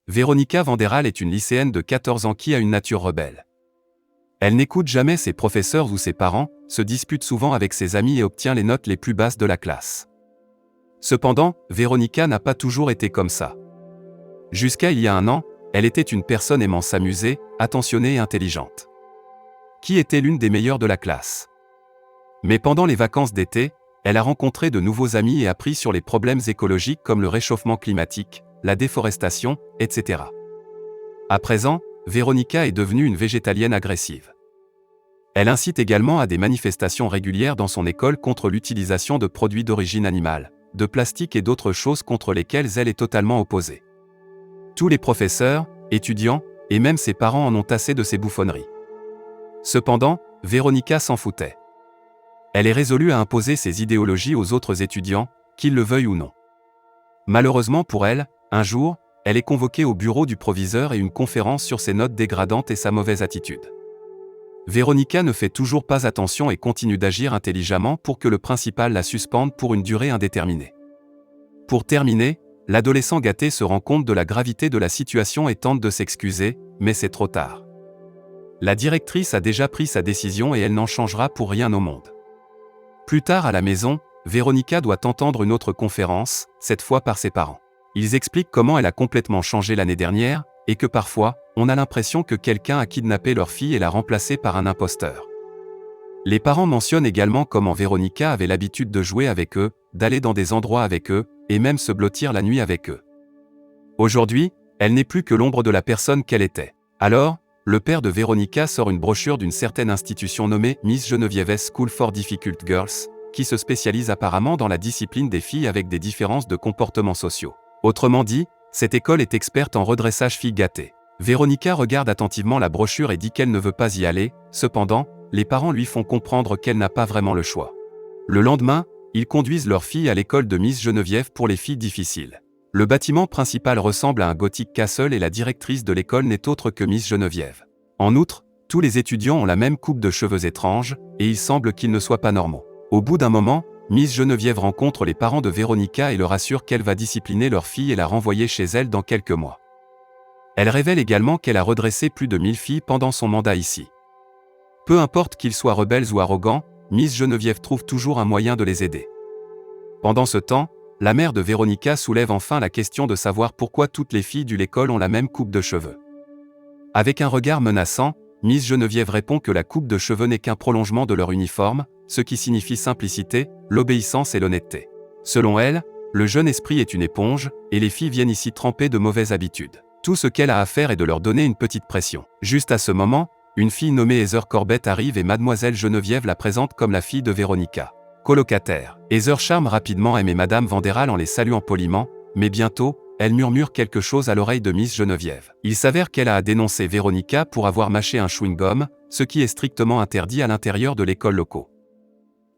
Véronica Vanderhaal est une lycéenne de 14 ans qui a une nature rebelle. Elle n'écoute jamais ses professeurs ou ses parents, se dispute souvent avec ses amis et obtient les notes les plus basses de la classe. Cependant, Véronica n'a pas toujours été comme ça. Jusqu'à il y a un an, elle était une personne aimant s'amuser, attentionnée et intelligente. Qui était l'une des meilleures de la classe. Mais pendant les vacances d'été, elle a rencontré de nouveaux amis et appris sur les problèmes écologiques comme le réchauffement climatique, la déforestation, etc. À présent, Véronica est devenue une végétalienne agressive. Elle incite également à des manifestations régulières dans son école contre l'utilisation de produits d'origine animale, de plastique et d'autres choses contre lesquelles elle est totalement opposée. Tous les professeurs, étudiants, et même ses parents en ont assez de ces bouffonneries. Cependant, Véronica s'en foutait. Elle est résolue à imposer ses idéologies aux autres étudiants, qu'ils le veuillent ou non. Malheureusement pour elle, un jour, elle est convoquée au bureau du proviseur et une conférence sur ses notes dégradantes et sa mauvaise attitude. Véronica ne fait toujours pas attention et continue d'agir intelligemment pour que le principal la suspende pour une durée indéterminée. Pour terminer, l'adolescent gâté se rend compte de la gravité de la situation et tente de s'excuser, mais c'est trop tard. La directrice a déjà pris sa décision et elle n'en changera pour rien au monde. Plus tard à la maison, Véronica doit entendre une autre conférence, cette fois par ses parents. Ils expliquent comment elle a complètement changé l'année dernière, et que parfois, on a l'impression que quelqu'un a kidnappé leur fille et l'a remplacée par un imposteur. Les parents mentionnent également comment Véronica avait l'habitude de jouer avec eux, d'aller dans des endroits avec eux, et même se blottir la nuit avec eux. Aujourd'hui, elle n'est plus que l'ombre de la personne qu'elle était. Alors, le père de Véronica sort une brochure d'une certaine institution nommée Miss Genevieve's School for Difficult Girls, qui se spécialise apparemment dans la discipline des filles avec des différences de comportements sociaux. Autrement dit, cette école est experte en redressage filles gâtées. Véronica regarde attentivement la brochure et dit qu'elle ne veut pas y aller, cependant, les parents lui font comprendre qu'elle n'a pas vraiment le choix. Le lendemain, ils conduisent leur fille à l'école de Miss Geneviève pour les filles difficiles. Le bâtiment principal ressemble à un gothic castle et la directrice de l'école n'est autre que Miss Geneviève. En outre, tous les étudiants ont la même coupe de cheveux étrange, et il semble qu'ils ne soient pas normaux. Au bout d'un moment, Miss Geneviève rencontre les parents de Véronica et leur assure qu'elle va discipliner leur fille et la renvoyer chez elle dans quelques mois. Elle révèle également qu'elle a redressé plus de 1000 filles pendant son mandat ici. Peu importe qu'ils soient rebelles ou arrogants, Miss Geneviève trouve toujours un moyen de les aider. Pendant ce temps, la mère de Véronica soulève enfin la question de savoir pourquoi toutes les filles de l'école ont la même coupe de cheveux. Avec un regard menaçant, Miss Geneviève répond que la coupe de cheveux n'est qu'un prolongement de leur uniforme, ce qui signifie simplicité, l'obéissance et l'honnêteté. Selon elle, le jeune esprit est une éponge, et les filles viennent ici tremper de mauvaises habitudes. Tout ce qu'elle a à faire est de leur donner une petite pression. Juste à ce moment, une fille nommée Heather Corbett arrive et Mademoiselle Geneviève la présente comme la fille de Véronica. Colocataire. Heather charme rapidement M et Madame Vanderhaal en les saluant poliment, mais bientôt, elle murmure quelque chose à l'oreille de Miss Geneviève. Il s'avère qu'elle a dénoncé Véronica pour avoir mâché un chewing-gum, ce qui est strictement interdit à l'intérieur de l'école locale.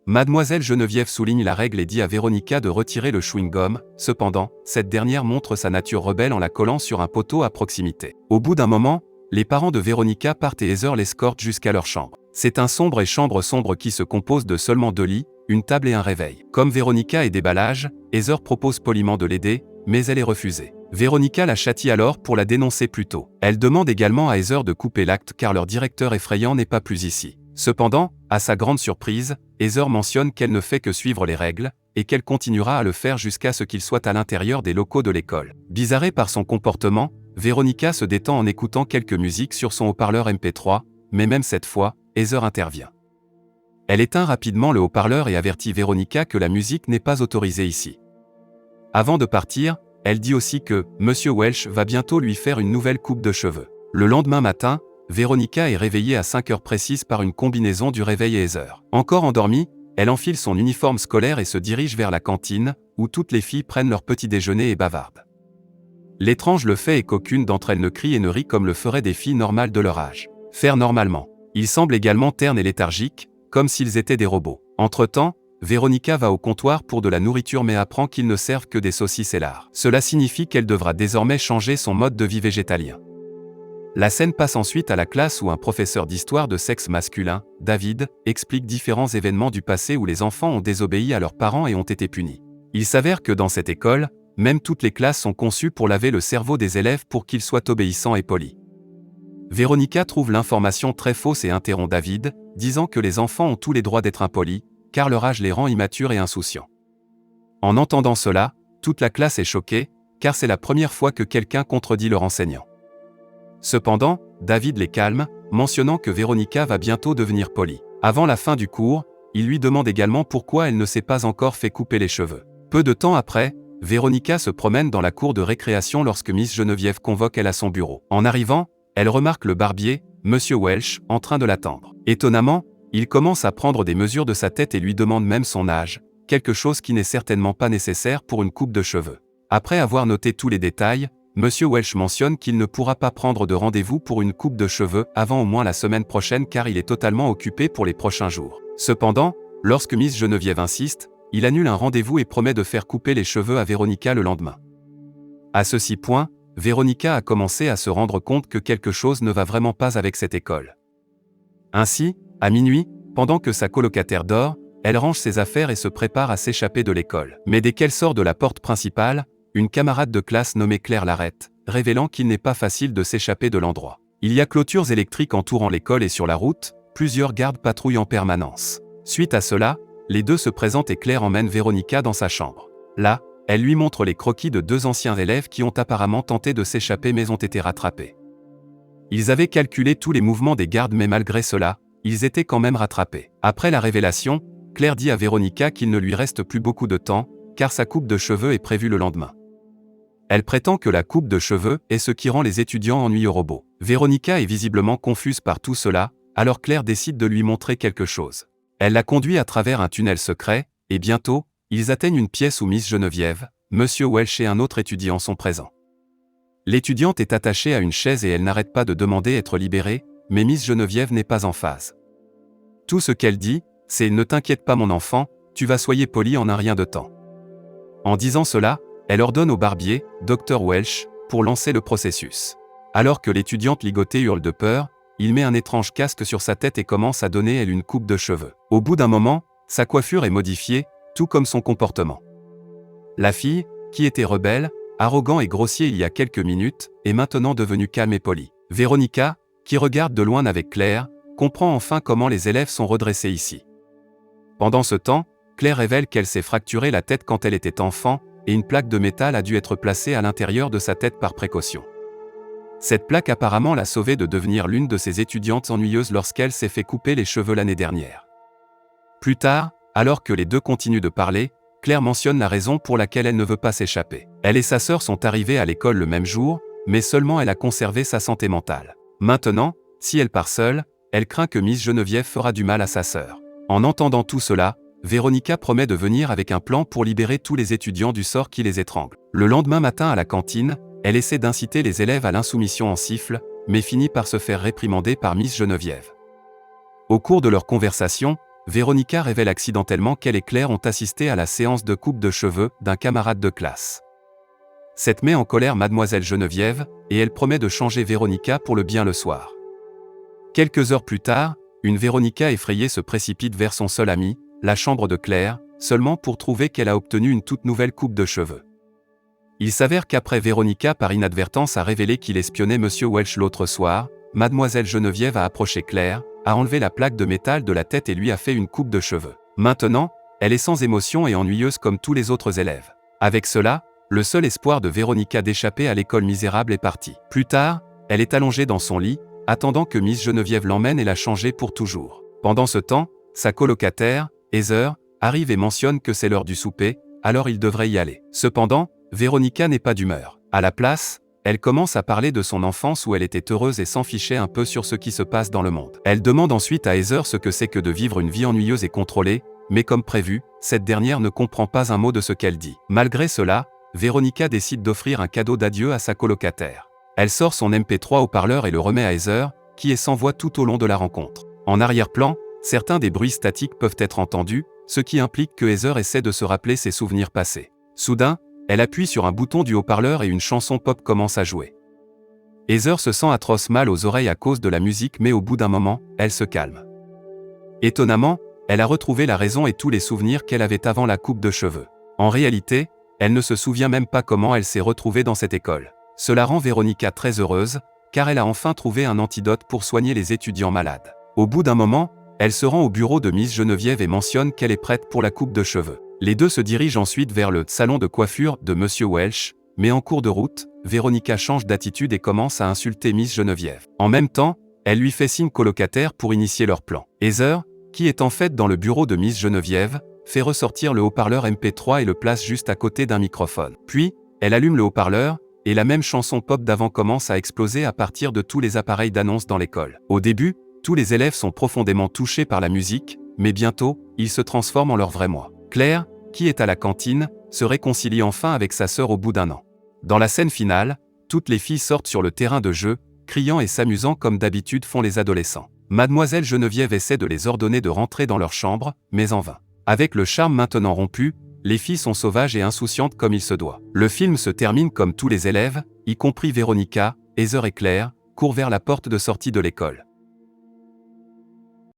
Mademoiselle Geneviève souligne la règle et dit à Véronica de retirer le chewing-gum, cependant, cette dernière montre sa nature rebelle en la collant sur un poteau à proximité. Au bout d'un moment, les parents de Véronica partent et Heather l'escorte jusqu'à leur chambre. C'est un sombre et chambre sombre qui se compose de seulement 2 lits, une table et un réveil. Comme Véronica est déballage, Heather propose poliment de l'aider, mais elle est refusée. Véronica la châtie alors pour la dénoncer plus tôt. Elle demande également à Heather de couper l'acte car leur directeur effrayant n'est pas plus ici. Cependant, à sa grande surprise, Heather mentionne qu'elle ne fait que suivre les règles, et qu'elle continuera à le faire jusqu'à ce qu'il soit à l'intérieur des locaux de l'école. Bizarrée par son comportement, Véronica se détend en écoutant quelques musiques sur son haut-parleur MP3, mais même cette fois, Heather intervient. Elle éteint rapidement le haut-parleur et avertit Véronica que la musique n'est pas autorisée ici. Avant de partir, elle dit aussi que Monsieur Welch va bientôt lui faire une nouvelle coupe de cheveux. Le lendemain matin, Véronica est réveillée à 5 heures précises par une combinaison du réveil et Heather. Encore endormie, elle enfile son uniforme scolaire et se dirige vers la cantine, où toutes les filles prennent leur petit déjeuner et bavardent. L'étrange le fait est qu'aucune d'entre elles ne crie et ne rit comme le feraient des filles normales de leur âge. Faire normalement. Ils semblent également ternes et léthargiques, comme s'ils étaient des robots. Entre-temps, Véronica va au comptoir pour de la nourriture mais apprend qu'ils ne servent que des saucisses et lard. Cela signifie qu'elle devra désormais changer son mode de vie végétalien. La scène passe ensuite à la classe où un professeur d'histoire de sexe masculin, David, explique différents événements du passé où les enfants ont désobéi à leurs parents et ont été punis. Il s'avère que dans cette école, même toutes les classes sont conçues pour laver le cerveau des élèves pour qu'ils soient obéissants et polis. Véronica trouve l'information très fausse et interrompt David, disant que les enfants ont tous les droits d'être impolis, car leur âge les rend immatures et insouciants. En entendant cela, toute la classe est choquée, car c'est la première fois que quelqu'un contredit leur enseignant. Cependant, David les calme, mentionnant que Véronica va bientôt devenir polie. Avant la fin du cours, il lui demande également pourquoi elle ne s'est pas encore fait couper les cheveux. Peu de temps après, Véronica se promène dans la cour de récréation lorsque Miss Geneviève convoque elle à son bureau. En arrivant, elle remarque le barbier, Monsieur Welch, en train de l'attendre. Étonnamment, il commence à prendre des mesures de sa tête et lui demande même son âge, quelque chose qui n'est certainement pas nécessaire pour une coupe de cheveux. Après avoir noté tous les détails, Monsieur Welch mentionne qu'il ne pourra pas prendre de rendez-vous pour une coupe de cheveux avant au moins la semaine prochaine car il est totalement occupé pour les prochains jours. Cependant, lorsque Miss Geneviève insiste, il annule un rendez-vous et promet de faire couper les cheveux à Véronica le lendemain. À ceci point, Véronica a commencé à se rendre compte que quelque chose ne va vraiment pas avec cette école. Ainsi, à minuit, pendant que sa colocataire dort, elle range ses affaires et se prépare à s'échapper de l'école. Mais dès qu'elle sort de la porte principale, une camarade de classe nommée Claire l'arrête, révélant qu'il n'est pas facile de s'échapper de l'endroit. Il y a clôtures électriques entourant l'école et sur la route, plusieurs gardes patrouillent en permanence. Suite à cela, les deux se présentent et Claire emmène Véronica dans sa chambre. Là, elle lui montre les croquis de deux anciens élèves qui ont apparemment tenté de s'échapper mais ont été rattrapés. Ils avaient calculé tous les mouvements des gardes mais malgré cela, ils étaient quand même rattrapés. Après la révélation, Claire dit à Véronica qu'il ne lui reste plus beaucoup de temps, car sa coupe de cheveux est prévue le lendemain. Elle prétend que la coupe de cheveux est ce qui rend les étudiants ennuyeux robots. Véronica est visiblement confuse par tout cela, alors Claire décide de lui montrer quelque chose. Elle la conduit à travers un tunnel secret, et bientôt, ils atteignent une pièce où Miss Geneviève, Monsieur Welch et un autre étudiant sont présents. L'étudiante est attachée à une chaise et elle n'arrête pas de demander à être libérée, mais Miss Geneviève n'est pas en phase. Tout ce qu'elle dit, c'est « Ne t'inquiète pas mon enfant, tu vas soyez poli en un rien de temps ». En disant cela, elle ordonne au barbier, Dr Welch, pour lancer le processus. Alors que l'étudiante ligotée hurle de peur, il met un étrange casque sur sa tête et commence à donner elle une coupe de cheveux. Au bout d'un moment, sa coiffure est modifiée, tout comme son comportement. La fille, qui était rebelle, arrogant et grossier il y a quelques minutes, est maintenant devenue calme et polie. Véronica, qui regarde de loin avec Claire, comprend enfin comment les élèves sont redressés ici. Pendant ce temps, Claire révèle qu'elle s'est fracturé la tête quand elle était enfant, et une plaque de métal a dû être placée à l'intérieur de sa tête par précaution. Cette plaque apparemment l'a sauvée de devenir l'une de ces étudiantes ennuyeuses lorsqu'elle s'est fait couper les cheveux l'année dernière. Plus tard, alors que les deux continuent de parler, Claire mentionne la raison pour laquelle elle ne veut pas s'échapper. Elle et sa sœur sont arrivées à l'école le même jour, mais seulement elle a conservé sa santé mentale. Maintenant, si elle part seule, elle craint que Miss Geneviève fera du mal à sa sœur. En entendant tout cela, Véronica promet de venir avec un plan pour libérer tous les étudiants du sort qui les étrangle. Le lendemain matin à la cantine, elle essaie d'inciter les élèves à l'insoumission en siffle, mais finit par se faire réprimander par Miss Geneviève. Au cours de leur conversation, Véronica révèle accidentellement qu'elle et Claire ont assisté à la séance de coupe de cheveux d'un camarade de classe. Cette met en colère Mademoiselle Geneviève, et elle promet de changer Véronica pour le bien le soir. Quelques heures plus tard, une Véronica effrayée se précipite vers son seul ami, la chambre de Claire, seulement pour trouver qu'elle a obtenu une toute nouvelle coupe de cheveux. Il s'avère qu'après Véronica par inadvertance a révélé qu'il espionnait Monsieur Welch l'autre soir, Mademoiselle Geneviève a approché Claire, a enlevé la plaque de métal de la tête et lui a fait une coupe de cheveux. Maintenant, elle est sans émotion et ennuyeuse comme tous les autres élèves. Avec cela, le seul espoir de Véronica d'échapper à l'école misérable est parti. Plus tard, elle est allongée dans son lit, attendant que Miss Geneviève l'emmène et la change pour toujours. Pendant ce temps, sa colocataire, Heather, arrive et mentionne que c'est l'heure du souper, alors il devrait y aller. Cependant, Véronica n'est pas d'humeur. À la place, elle commence à parler de son enfance où elle était heureuse et s'en fichait un peu sur ce qui se passe dans le monde. Elle demande ensuite à Heather ce que c'est que de vivre une vie ennuyeuse et contrôlée, mais comme prévu, cette dernière ne comprend pas un mot de ce qu'elle dit. Malgré cela, Véronica décide d'offrir un cadeau d'adieu à sa colocataire. Elle sort son MP3 haut-parleur et le remet à Heather, qui est sans voix tout au long de la rencontre. En arrière-plan, certains des bruits statiques peuvent être entendus, ce qui implique que Heather essaie de se rappeler ses souvenirs passés. Soudain, elle appuie sur un bouton du haut-parleur et une chanson pop commence à jouer. Heather se sent atroce mal aux oreilles à cause de la musique mais au bout d'un moment, elle se calme. Étonnamment, elle a retrouvé la raison et tous les souvenirs qu'elle avait avant la coupe de cheveux. En réalité, Elle ne se souvient même pas comment elle s'est retrouvée dans cette école. Cela rend Véronica très heureuse, car elle a enfin trouvé un antidote pour soigner les étudiants malades. Au bout d'un moment, elle se rend au bureau de Miss Geneviève et mentionne qu'elle est prête pour la coupe de cheveux. Les deux se dirigent ensuite vers le salon de coiffure de Monsieur Welch, mais en cours de route, Véronica change d'attitude et commence à insulter Miss Geneviève. En même temps, elle lui fait signe colocataire pour initier leur plan. Heather, qui est en fait dans le bureau de Miss Geneviève, fait ressortir le haut-parleur MP3 et le place juste à côté d'un microphone. Puis, elle allume le haut-parleur, et la même chanson pop d'avant commence à exploser à partir de tous les appareils d'annonce dans l'école. Au début, tous les élèves sont profondément touchés par la musique, mais bientôt, ils se transforment en leur vrai moi. Claire, qui est à la cantine, se réconcilie enfin avec sa sœur au bout d'un an. Dans la scène finale, toutes les filles sortent sur le terrain de jeu, criant et s'amusant comme d'habitude font les adolescents. Mademoiselle Geneviève essaie de les ordonner de rentrer dans leur chambre, mais en vain. Avec le charme maintenant rompu, les filles sont sauvages et insouciantes comme il se doit. Le film se termine comme tous les élèves, y compris Véronica, Heather et Claire, courent vers la porte de sortie de l'école.